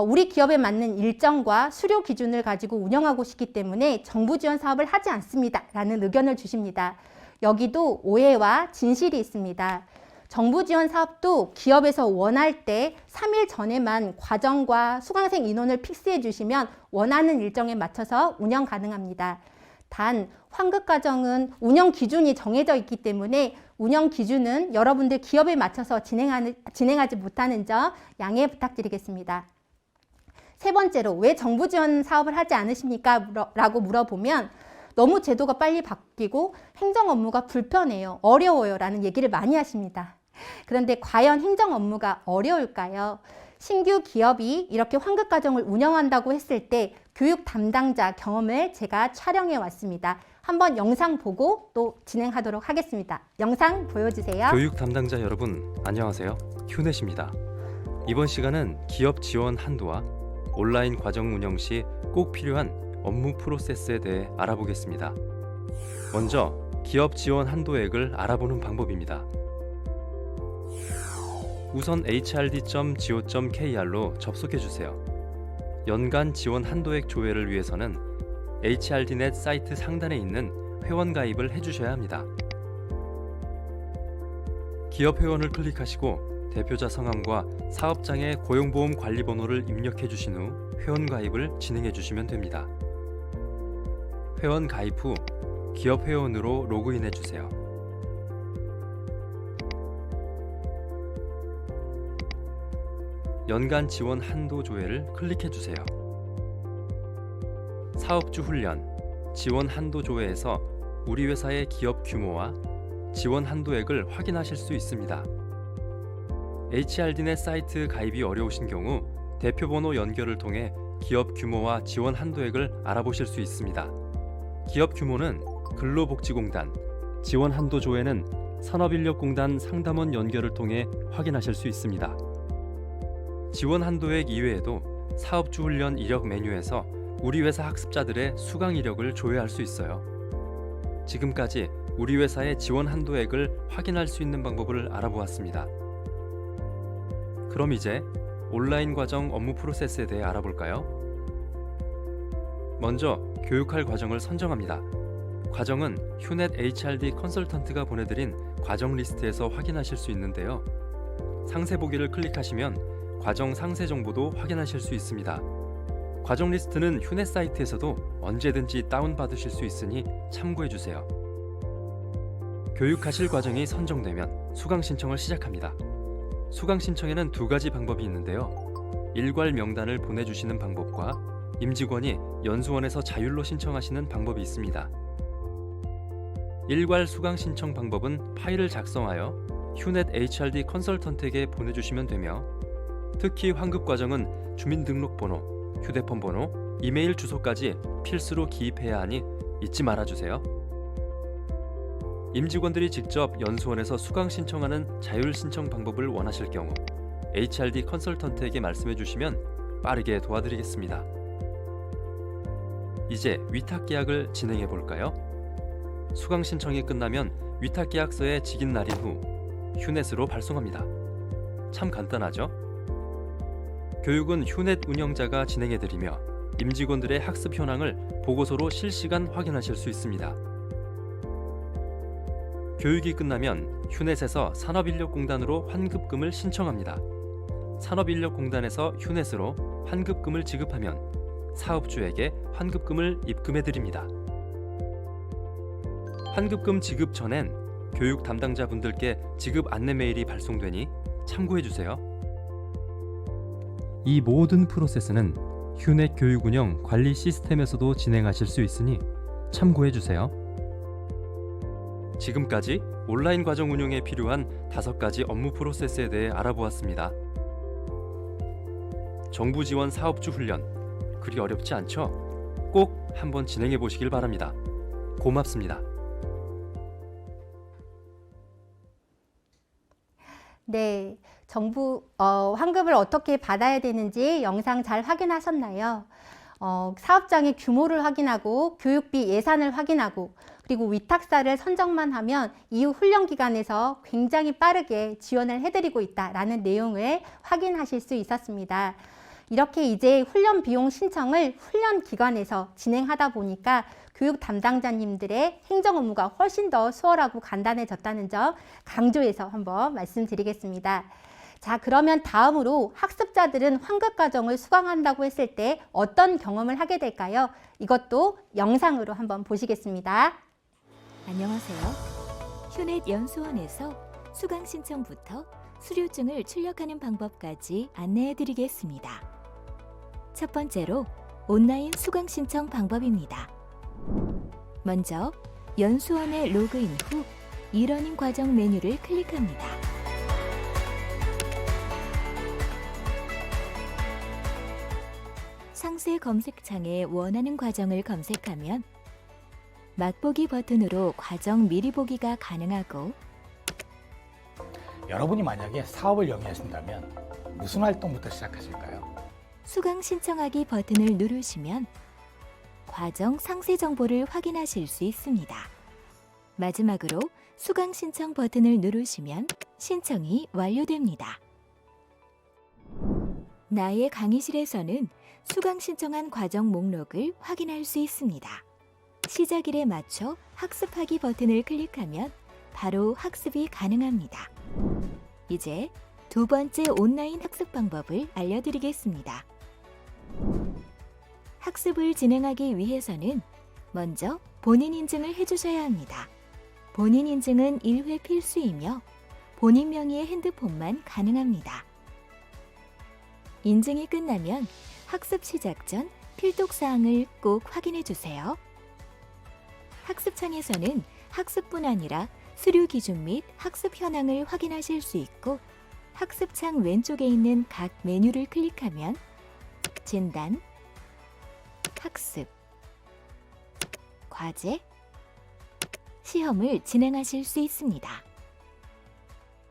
우리 기업에 맞는 일정과 수료 기준을 가지고 운영하고 싶기 때문에 정부 지원 사업을 하지 않습니다. 라는 의견을 주십니다. 여기도 오해와 진실이 있습니다. 정부 지원 사업도 기업에서 원할 때 3일 전에만 과정과 수강생 인원을 픽스해 주시면 원하는 일정에 맞춰서 운영 가능합니다. 단 환급 과정은 운영 기준이 정해져 있기 때문에 운영 기준은 여러분들 기업에 맞춰서 진행하지 못하는 점 양해 부탁드리겠습니다. 세 번째로 왜 정부 지원 사업을 하지 않으십니까? 라고 물어보면 너무 제도가 빨리 바뀌고 행정 업무가 불편해요, 어려워요 라는 얘기를 많이 하십니다. 그런데 과연 행정 업무가 어려울까요? 신규 기업이 이렇게 환급 과정을 운영한다고 했을 때 교육 담당자 경험을 제가 촬영해 왔습니다. 한번 영상 보고 또 진행하도록 하겠습니다. 영상 보여주세요. 교육 담당자 여러분, 안녕하세요. 휴넷입니다. 이번 시간은 기업 지원 한도와 온라인 과정 운영 시 꼭 필요한 업무 프로세스에 대해 알아보겠습니다. 먼저 기업 지원 한도액을 알아보는 방법입니다. 우선 hrd.go.kr로 접속해 주세요. 연간 지원 한도액 조회를 위해서는 HRDnet 사이트 상단에 있는 회원 가입을 해주셔야 합니다. 기업 회원을 클릭하시고 대표자 성함과 사업장의 고용보험 관리번호를 입력해 주신 후 회원 가입을 진행해 주시면 됩니다. 회원 가입 후 기업 회원으로 로그인해 주세요. 연간 지원 한도 조회를 클릭해 주세요. 사업주 훈련, 지원 한도 조회에서 우리 회사의 기업 규모와 지원 한도액을 확인하실 수 있습니다. HRDnet 사이트 가입이 어려우신 경우 대표번호 연결을 통해 기업 규모와 지원 한도액을 알아보실 수 있습니다. 기업 규모는 근로복지공단, 지원 한도 조회는 산업인력공단 상담원 연결을 통해 확인하실 수 있습니다. 지원 한도액 이외에도 사업주 훈련 이력 메뉴에서 우리 회사 학습자들의 수강 이력을 조회할 수 있어요. 지금까지 우리 회사의 지원 한도액을 확인할 수 있는 방법을 알아보았습니다. 그럼 이제 온라인 과정 업무 프로세스에 대해 알아볼까요? 먼저 교육할 과정을 선정합니다. 과정은 휴넷 HRD 컨설턴트가 보내드린 과정 리스트에서 확인하실 수 있는데요. 상세 보기를 클릭하시면 과정 상세 정보도 확인하실 수 있습니다. 과정 리스트는 휴넷 사이트에서도 언제든지 다운받으실 수 있으니 참고해주세요. 교육하실 과정이 선정되면 수강 신청을 시작합니다. 수강 신청에는 두 가지 방법이 있는데요. 일괄 명단을 보내주시는 방법과 임직원이 연수원에서 자율로 신청하시는 방법이 있습니다. 일괄 수강 신청 방법은 파일을 작성하여 휴넷 HRD 컨설턴트에게 보내주시면 되며 특히 환급 과정은 주민등록번호, 휴대폰 번호, 이메일 주소까지 필수로 기입해야 하니 잊지 말아주세요. 임직원들이 직접 연수원에서 수강 신청하는 자율 신청 방법을 원하실 경우 HRD 컨설턴트에게 말씀해 주시면 빠르게 도와드리겠습니다. 이제 위탁 계약을 진행해 볼까요? 수강 신청이 끝나면 위탁 계약서의 직인 날인 후 휴넷으로 발송합니다. 참 간단하죠? 교육은 휴넷 운영자가 진행해 드리며 임직원들의 학습 현황을 보고서로 실시간 확인하실 수 있습니다. 교육이 끝나면 휴넷에서 산업인력공단으로 환급금을 신청합니다. 산업인력공단에서 휴넷으로 환급금을 지급하면 사업주에게 환급금을 입금해 드립니다. 환급금 지급 전엔 교육 담당자분들께 지급 안내 메일이 발송되니 참고해 주세요. 이 모든 프로세스는 휴넷 교육 운영 관리 시스템에서도 진행하실 수 있으니 참고해 주세요. 지금까지 온라인 과정 운영에 필요한 5가지 업무 프로세스에 대해 알아보았습니다. 정부 지원 사업주 훈련, 그리 어렵지 않죠? 꼭 한번 진행해 보시길 바랍니다. 고맙습니다. 네, 정부 환급을 어떻게 받아야 되는지 영상 잘 확인하셨나요? 사업장의 규모를 확인하고 교육비 예산을 확인하고 그리고 위탁사를 선정만 하면 이후 훈련 기간에서 굉장히 빠르게 지원을 해드리고 있다라는 내용을 확인하실 수 있었습니다. 이렇게 이제 훈련 비용 신청을 훈련 기관에서 진행하다 보니까 교육 담당자님들의 행정 업무가 훨씬 더 수월하고 간단해졌다는 점 강조해서 한번 말씀드리겠습니다. 자, 그러면 다음으로 학습자들은 환급 과정을 수강한다고 했을 때 어떤 경험을 하게 될까요? 이것도 영상으로 한번 보시겠습니다. 안녕하세요. 휴넷 연수원에서 수강 신청부터 수료증을 출력하는 방법까지 안내해 드리겠습니다. 첫 번째로 온라인 수강 신청 방법입니다. 먼저 연수원에 로그인 후 이러닝 과정 메뉴를 클릭합니다. 상세 검색창에 원하는 과정을 검색하면 맛보기 버튼으로 과정 미리 보기가 가능하고 여러분이 만약에 사업을 영위하신다면 무슨 활동부터 시작하실까요? 수강 신청하기 버튼을 누르시면 과정 상세 정보를 확인하실 수 있습니다. 마지막으로 수강 신청 버튼을 누르시면 신청이 완료됩니다. 나의 강의실에서는 수강 신청한 과정 목록을 확인할 수 있습니다. 시작일에 맞춰 학습하기 버튼을 클릭하면 바로 학습이 가능합니다. 이제 두 번째 온라인 학습 방법을 알려드리겠습니다. 학습을 진행하기 위해서는 먼저 본인 인증을 해주셔야 합니다. 본인 인증은 1회 필수이며 본인 명의의 핸드폰만 가능합니다. 인증이 끝나면 학습 시작 전 필독사항을 꼭 확인해 주세요. 학습창에서는 학습뿐 아니라 수료 기준 및 학습 현황을 확인하실 수 있고 학습창 왼쪽에 있는 각 메뉴를 클릭하면 진단, 학습, 과제, 시험을 진행하실 수 있습니다.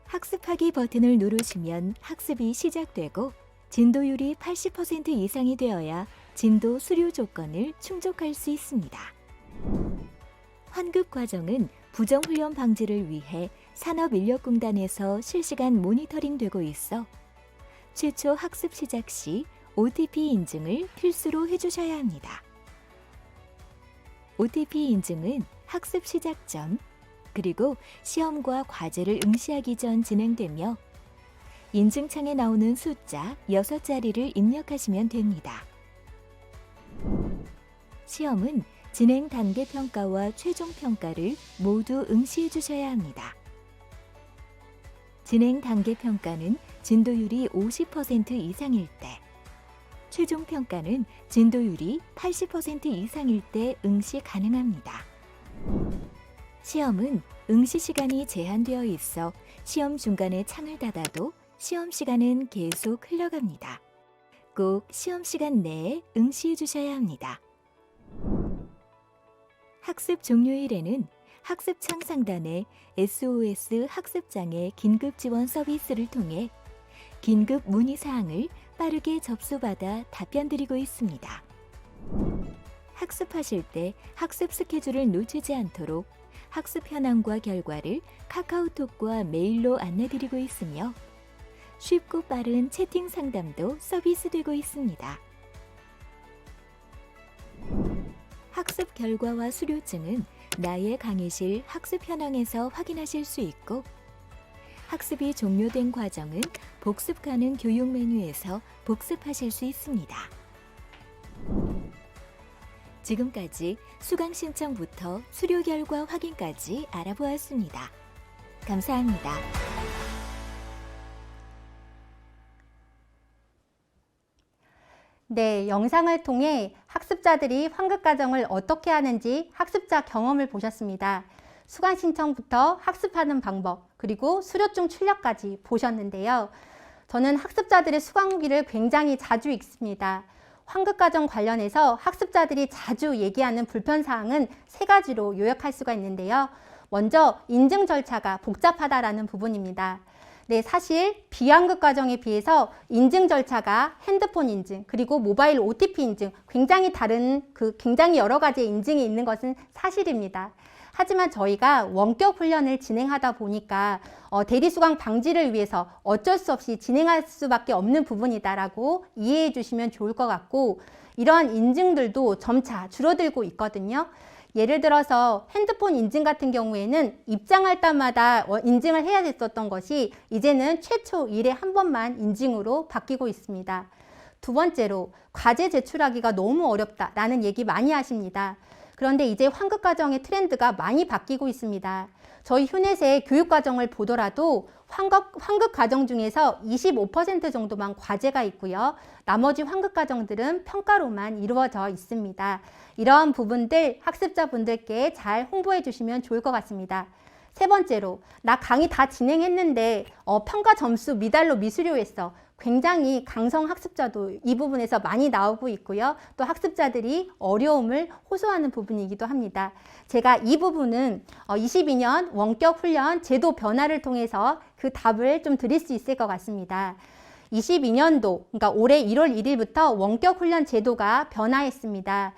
학습하기 버튼을 누르시면 학습이 시작되고 진도율이 80% 이상이 되어야 진도 수료 조건을 충족할 수 있습니다. 환급 과정은 부정훈련 방지를 위해 산업인력공단에서 실시간 모니터링되고 있어 최초 학습 시작 시 OTP 인증을 필수로 해주셔야 합니다. OTP 인증은 학습 시작 전 그리고 시험과 과제를 응시하기 전 진행되며 인증창에 나오는 숫자 6자리를 입력하시면 됩니다. 시험은 진행 단계 평가와 최종 평가를 모두 응시해 주셔야 합니다. 진행 단계 평가는 진도율이 50% 이상일 때, 최종 평가는 진도율이 80% 이상일 때 응시 가능합니다. 시험은 응시 시간이 제한되어 있어 시험 중간에 창을 닫아도 시험 시간은 계속 흘러갑니다. 꼭 시험 시간 내에 응시해 주셔야 합니다. 학습 종료일에는 학습창 상단에 SOS 학습장의 긴급 지원 서비스를 통해 긴급 문의사항을 빠르게 접수받아 답변드리고 있습니다. 학습하실 때 학습 스케줄을 놓치지 않도록 학습 현황과 결과를 카카오톡과 메일로 안내드리고 있으며 쉽고 빠른 채팅 상담도 서비스되고 있습니다. 학습 결과와 수료증은 나의 강의실 학습 현황에서 확인하실 수 있고 학습이 종료된 과정은 복습 가능 교육 메뉴에서 복습하실 수 있습니다. 지금까지 수강 신청부터 수료 결과 확인까지 알아보았습니다. 감사합니다. 네, 영상을 통해 학습자들이 환급 과정을 어떻게 하는지 학습자 경험을 보셨습니다. 수강 신청부터 학습하는 방법, 그리고 수료증 출력까지 보셨는데요. 저는 학습자들의 수강 후기를 굉장히 자주 읽습니다. 환급 과정 관련해서 학습자들이 자주 얘기하는 불편사항은 3가지로 요약할 수가 있는데요. 먼저 인증 절차가 복잡하다라는 부분입니다. 네, 사실 비환급 과정에 비해서 인증 절차가 핸드폰 인증 그리고 모바일 OTP 인증 굉장히 여러 가지의 인증이 있는 것은 사실입니다. 하지만 저희가 원격 훈련을 진행하다 보니까 대리수강 방지를 위해서 어쩔 수 없이 진행할 수밖에 없는 부분이다라고 이해해 주시면 좋을 것 같고 이러한 인증들도 점차 줄어들고 있거든요. 예를 들어서 핸드폰 인증 같은 경우에는 입장할 때마다 인증을 해야 됐었던 것이 이제는 최초 1회 한 번만 인증으로 바뀌고 있습니다. 두 번째로 과제 제출하기가 너무 어렵다라는 얘기 많이 하십니다. 그런데 이제 환급 과정의 트렌드가 많이 바뀌고 있습니다. 저희 휴넷의 교육 과정을 보더라도 환급 과정 중에서 25% 정도만 과제가 있고요. 나머지 환급 과정들은 평가로만 이루어져 있습니다. 이러한 부분들 학습자분들께 잘 홍보해 주시면 좋을 것 같습니다. 세 번째로 나 강의 다 진행했는데 평가 점수 미달로 미수료했어. 굉장히 강성 학습자도 이 부분에서 많이 나오고 있고요. 또 학습자들이 어려움을 호소하는 부분이기도 합니다. 제가 이 부분은 22년 원격 훈련 제도 변화를 통해서 그 답을 좀 드릴 수 있을 것 같습니다. 22년도, 그러니까 올해 1월 1일부터 원격 훈련 제도가 변화했습니다.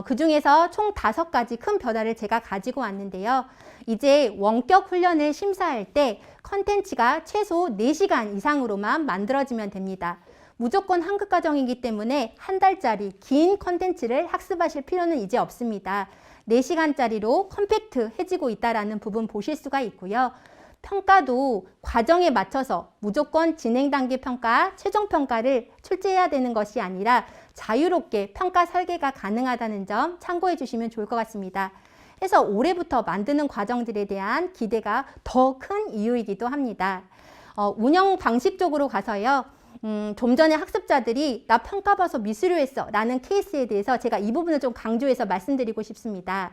그 중에서 총 5가지 큰 변화를 제가 가지고 왔는데요. 이제 원격 훈련을 심사할 때 컨텐츠가 최소 4시간 이상으로만 만들어지면 됩니다. 무조건 한글 과정이기 때문에 한 달짜리 긴 컨텐츠를 학습하실 필요는 이제 없습니다. 4시간짜리로 컴팩트해지고 있다는 부분 보실 수가 있고요. 평가도 과정에 맞춰서 무조건 진행 단계 평가, 최종 평가를 출제해야 되는 것이 아니라 자유롭게 평가 설계가 가능하다는 점 참고해 주시면 좋을 것 같습니다. 해서 올해부터 만드는 과정들에 대한 기대가 더 큰 이유이기도 합니다. 운영 방식적으로 가서요. 좀 전에 학습자들이 나 평가 봐서 미수료했어 라는 케이스에 대해서 제가 이 부분을 좀 강조해서 말씀드리고 싶습니다.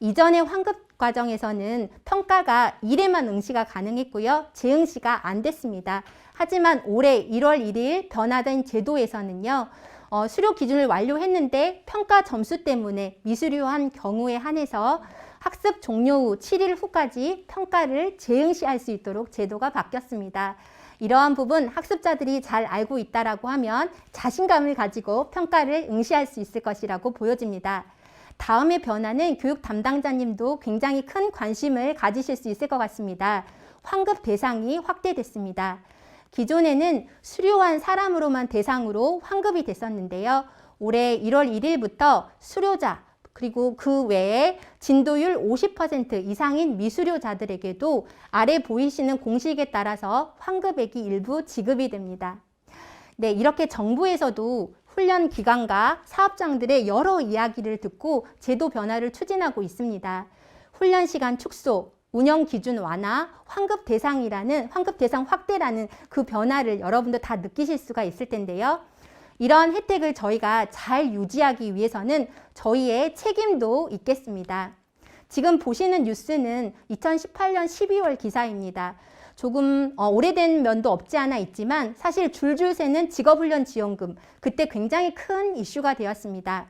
이전의 환급 과정에서는 평가가 1회만 응시가 가능했고요. 재응시가 안 됐습니다. 하지만 올해 1월 1일 변화된 제도에서는요. 수료 기준을 완료했는데 평가 점수 때문에 미수료한 경우에 한해서 학습 종료 후 7일 후까지 평가를 재응시할 수 있도록 제도가 바뀌었습니다. 이러한 부분 학습자들이 잘 알고 있다라고 하면 자신감을 가지고 평가를 응시할 수 있을 것이라고 보여집니다. 다음의 변화는 교육 담당자님도 굉장히 큰 관심을 가지실 수 있을 것 같습니다. 환급 대상이 확대됐습니다. 기존에는 수료한 사람으로만 대상으로 환급이 됐었는데요. 올해 1월 1일부터 수료자 그리고 그 외에 진도율 50% 이상인 미수료자들에게도 아래 보이시는 공식에 따라서 환급액이 일부 지급이 됩니다. 네, 이렇게 정부에서도 훈련 기관과 사업장들의 여러 이야기를 듣고 제도 변화를 추진하고 있습니다. 훈련 시간 축소, 운영 기준 완화, 환급 대상 확대라는 그 변화를 여러분도 다 느끼실 수가 있을 텐데요. 이러한 혜택을 저희가 잘 유지하기 위해서는 저희의 책임도 있겠습니다. 지금 보시는 뉴스는 2018년 12월 기사입니다. 조금 오래된 면도 없지 않아 있지만 사실 줄줄 새는 직업훈련 지원금, 그때 굉장히 큰 이슈가 되었습니다.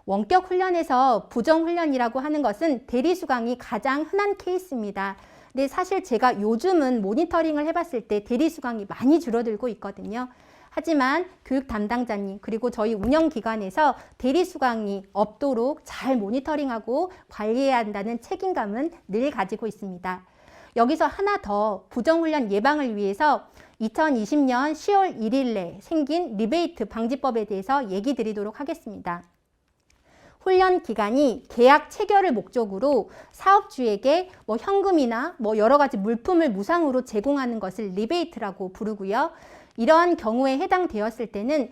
원격 훈련에서 부정훈련이라고 하는 것은 대리수강이 가장 흔한 케이스입니다. 근데 사실 제가 요즘은 모니터링을 해봤을 때 대리수강이 많이 줄어들고 있거든요. 하지만 교육 담당자님 그리고 저희 운영기관에서 대리수강이 없도록 잘 모니터링하고 관리해야 한다는 책임감은 늘 가지고 있습니다. 여기서 하나 더 부정훈련 예방을 위해서 2020년 10월 1일에 생긴 리베이트 방지법에 대해서 얘기 드리도록 하겠습니다. 훈련 기간이 계약 체결을 목적으로 사업주에게 현금이나 여러 가지 물품을 무상으로 제공하는 것을 리베이트라고 부르고요. 이러한 경우에 해당되었을 때는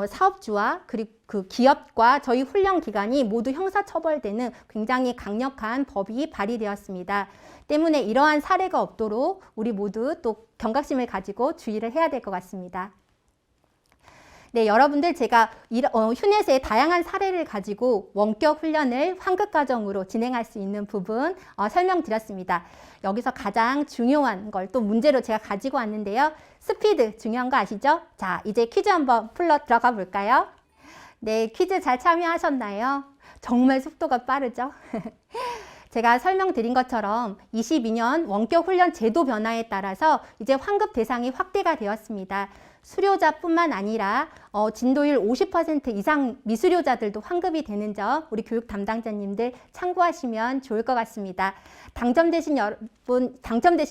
사업주와 그리고 그 기업과 저희 훈련 기관이 모두 형사처벌되는 굉장히 강력한 법이 발의되었습니다. 때문에 이러한 사례가 없도록 우리 모두 또 경각심을 가지고 주의를 해야 될 것 같습니다. 네, 여러분들 제가 휴넷의 다양한 사례를 가지고 원격 훈련을 환급 과정으로 진행할 수 있는 부분 설명드렸습니다. 여기서 가장 중요한 걸 또 문제로 제가 가지고 왔는데요. 스피드 중요한 거 아시죠? 자, 이제 퀴즈 한번 풀러 들어가 볼까요? 네, 퀴즈 잘 참여하셨나요? 정말 속도가 빠르죠? 제가 설명드린 것처럼 22년 원격 훈련 제도 변화에 따라서 이제 환급 대상이 확대가 되었습니다. 수료자뿐만 아니라 진도율 50% 이상 미수료자들도 환급이 되는 점 우리 교육 담당자님들 참고하시면 좋을 것 같습니다. 당첨되신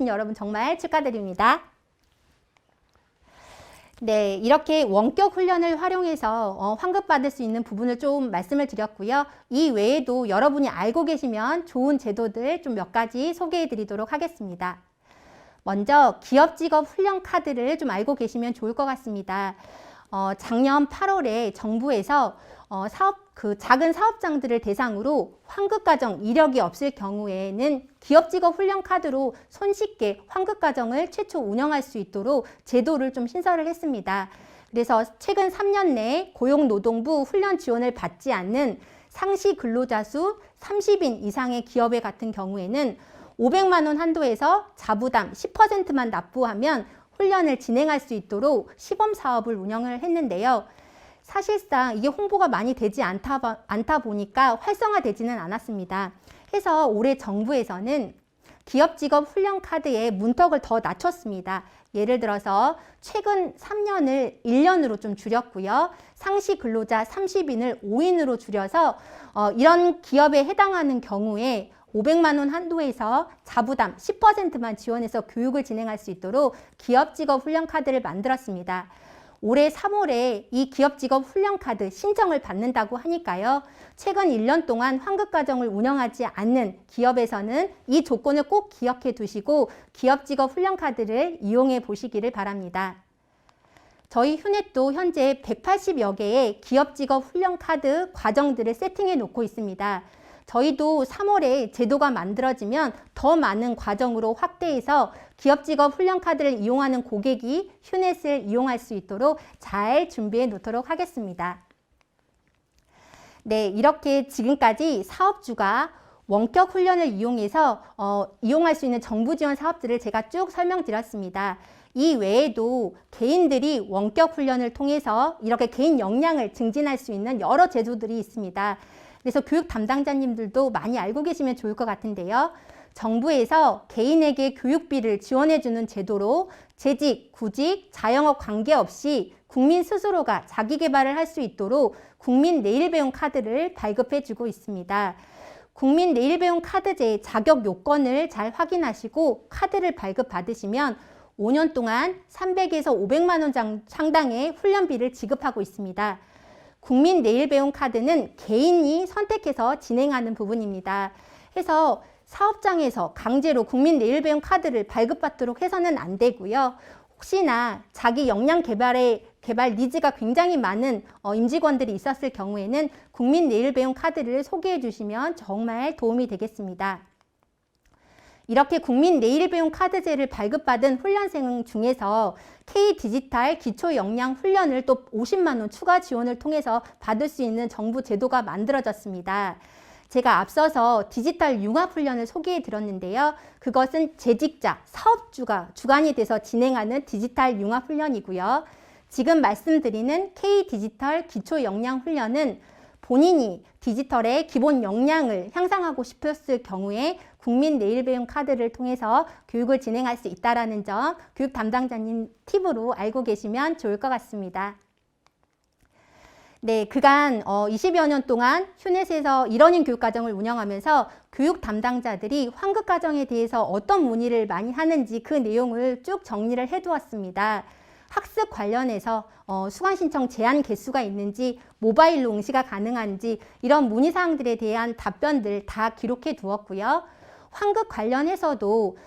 여러분 정말 축하드립니다. 네, 이렇게 원격 훈련을 활용해서 환급받을 수 있는 부분을 좀 말씀을 드렸고요. 이 외에도 여러분이 알고 계시면 좋은 제도들 좀 몇 가지 소개해 드리도록 하겠습니다. 먼저 기업직업 훈련 카드를 좀 알고 계시면 좋을 것 같습니다. 작년 8월에 정부에서 작은 사업장들을 대상으로 환급 과정 이력이 없을 경우에는 기업직업 훈련 카드로 손쉽게 환급 과정을 최초 운영할 수 있도록 제도를 좀 신설을 했습니다. 그래서 최근 3년 내에 고용노동부 훈련 지원을 받지 않는 상시 근로자 수 30인 이상의 기업에 같은 경우에는 500만 원 한도에서 자부담 10%만 납부하면 훈련을 진행할 수 있도록 시범 사업을 운영을 했는데요. 사실상 이게 홍보가 많이 되지 않다 보니까 활성화되지는 않았습니다. 해서 올해 정부에서는 기업 직업 훈련 카드의 문턱을 더 낮췄습니다. 예를 들어서 최근 3년을 1년으로 좀 줄였고요. 상시 근로자 30인을 5인으로 줄여서 이런 기업에 해당하는 경우에 500만 원 한도에서 자부담 10%만 지원해서 교육을 진행할 수 있도록 기업직업훈련카드를 만들었습니다. 올해 3월에 이 기업직업훈련카드 신청을 받는다고 하니까요. 최근 1년 동안 환급가정을 운영하지 않는 기업에서는 이 조건을 꼭 기억해 두시고 기업직업훈련카드를 이용해 보시기를 바랍니다. 저희 휴넷도 현재 180여 개의 기업직업훈련카드 과정들을 세팅해 놓고 있습니다. 저희도 3월에 제도가 만들어지면 더 많은 과정으로 확대해서 기업직업훈련카드를 이용하는 고객이 휴넷을 이용할 수 있도록 잘 준비해 놓도록 하겠습니다. 네, 이렇게 지금까지 사업주가 원격 훈련을 이용해서 이용할 수 있는 정부 지원 사업들을 제가 쭉 설명드렸습니다. 이 외에도 개인들이 원격 훈련을 통해서 이렇게 개인 역량을 증진할 수 있는 여러 제도들이 있습니다. 그래서 교육 담당자님들도 많이 알고 계시면 좋을 것 같은데요. 정부에서 개인에게 교육비를 지원해주는 제도로 재직, 구직, 자영업 관계없이 국민 스스로가 자기 개발을 할 수 있도록 국민 내일 배움 카드를 발급해주고 있습니다. 국민 내일 배움 카드제의 자격 요건을 잘 확인하시고 카드를 발급받으시면 5년 동안 300에서 500만 원 상당의 훈련비를 지급하고 있습니다. 국민 내일 배움 카드는 개인이 선택해서 진행하는 부분입니다. 해서 사업장에서 강제로 국민 내일 배움 카드를 발급받도록 해서는 안 되고요. 혹시나 자기 역량 개발 니즈가 굉장히 많은 임직원들이 있었을 경우에는 국민 내일 배움 카드를 소개해 주시면 정말 도움이 되겠습니다. 이렇게 국민 내일 배움 카드제를 발급받은 훈련생 중에서 K디지털 기초역량 훈련을 또 50만 원 추가 지원을 통해서 받을 수 있는 정부 제도가 만들어졌습니다. 제가 앞서서 디지털 융합훈련을 소개해 드렸는데요. 그것은 재직자, 사업주가 주관이 돼서 진행하는 디지털 융합훈련이고요. 지금 말씀드리는 K디지털 기초역량훈련은 본인이 디지털의 기본 역량을 향상하고 싶었을 경우에 국민 내일 배움 카드를 통해서 교육을 진행할 수 있다는 점 교육 담당자님 팁으로 알고 계시면 좋을 것 같습니다. 네, 그간 20여 년 동안 휴넷에서 이러닝 교육과정을 운영하면서 교육 담당자들이 환급과정에 대해서 어떤 문의를 많이 하는지 그 내용을 쭉 정리를 해두었습니다. 학습 관련해서 수강 신청 제한 개수가 있는지, 모바일로 응시가 가능한지 이런 문의사항들에 대한 답변들 다 기록해 두었고요. 환급 관련해서도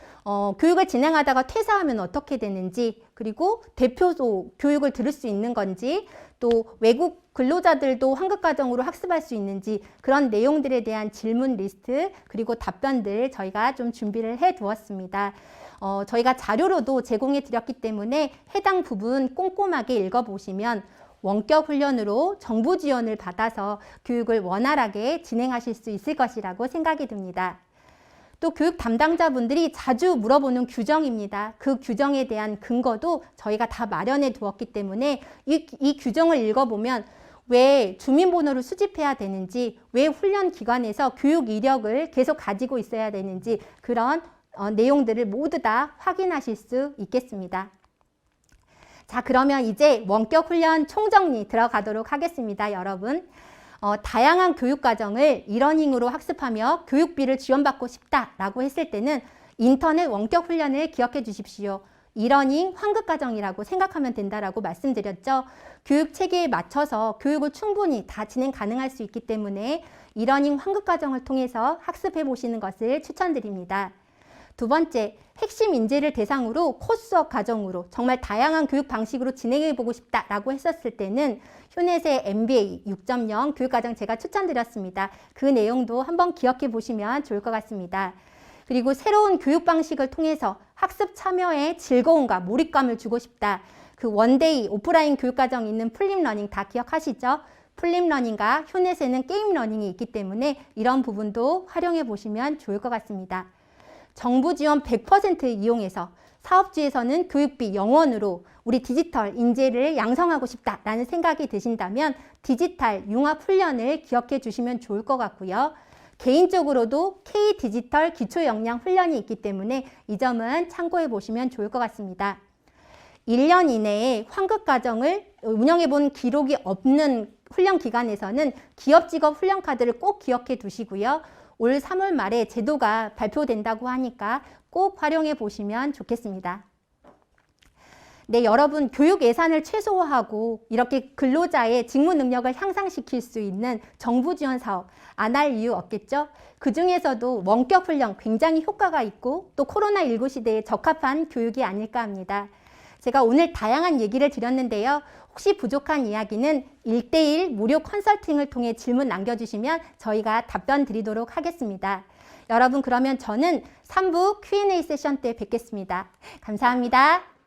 교육을 진행하다가 퇴사하면 어떻게 되는지, 그리고 대표소 교육을 들을 수 있는 건지, 또 외국 근로자들도 환급과정으로 학습할 수 있는지 그런 내용들에 대한 질문 리스트 그리고 답변들 저희가 좀 준비를 해 두었습니다. 저희가 자료로도 제공해 드렸기 때문에 해당 부분 꼼꼼하게 읽어보시면 원격 훈련으로 정부 지원을 받아서 교육을 원활하게 진행하실 수 있을 것이라고 생각이 듭니다. 또 교육 담당자분들이 자주 물어보는 규정입니다. 그 규정에 대한 근거도 저희가 다 마련해 두었기 때문에 이 규정을 읽어보면 왜 주민번호를 수집해야 되는지, 왜 훈련 기관에서 교육 이력을 계속 가지고 있어야 되는지 그런 내용들을 모두 다 확인하실 수 있겠습니다. 자, 그러면 이제 원격 훈련 총정리 들어가도록 하겠습니다, 여러분. 다양한 교육과정을 이러닝으로 학습하며 교육비를 지원받고 싶다라고 했을 때는 인터넷 원격 훈련을 기억해 주십시오. 이러닝 환급과정이라고 생각하면 된다라고 말씀드렸죠. 교육 체계에 맞춰서 교육을 충분히 다 진행 가능할 수 있기 때문에 이러닝 환급과정을 통해서 학습해 보시는 것을 추천드립니다. 두 번째, 핵심 인재를 대상으로 코스업 과정으로 정말 다양한 교육 방식으로 진행해 보고 싶다라고 했었을 때는 휴넷의 MBA 6.0 교육과정 제가 추천드렸습니다. 그 내용도 한번 기억해 보시면 좋을 것 같습니다. 그리고 새로운 교육 방식을 통해서 학습 참여에 즐거움과 몰입감을 주고 싶다. 그 원데이 오프라인 교육과정이 있는 플립러닝 다 기억하시죠? 플립러닝과 휴넷에는 게임러닝이 있기 때문에 이런 부분도 활용해 보시면 좋을 것 같습니다. 정부 지원 100% 이용해서 사업주에서는 교육비 0원으로 우리 디지털 인재를 양성하고 싶다라는 생각이 드신다면 디지털 융합 훈련을 기억해 주시면 좋을 것 같고요. 개인적으로도 K디지털 기초역량 훈련이 있기 때문에 이 점은 참고해 보시면 좋을 것 같습니다. 1년 이내에 환급과정을 운영해 본 기록이 없는 훈련 기관에서는 기업직업 훈련 카드를 꼭 기억해 두시고요. 올 3월 말에 제도가 발표된다고 하니까 꼭 활용해 보시면 좋겠습니다. 네, 여러분 교육 예산을 최소화하고 이렇게 근로자의 직무 능력을 향상시킬 수 있는 정부 지원 사업 안 할 이유 없겠죠? 그 중에서도 원격 훈련 굉장히 효과가 있고 또 코로나19 시대에 적합한 교육이 아닐까 합니다. 제가 오늘 다양한 얘기를 드렸는데요. 혹시 부족한 이야기는 1:1 무료 컨설팅을 통해 질문 남겨주시면 저희가 답변 드리도록 하겠습니다. 여러분 그러면 저는 3부 Q&A 세션 때 뵙겠습니다. 감사합니다.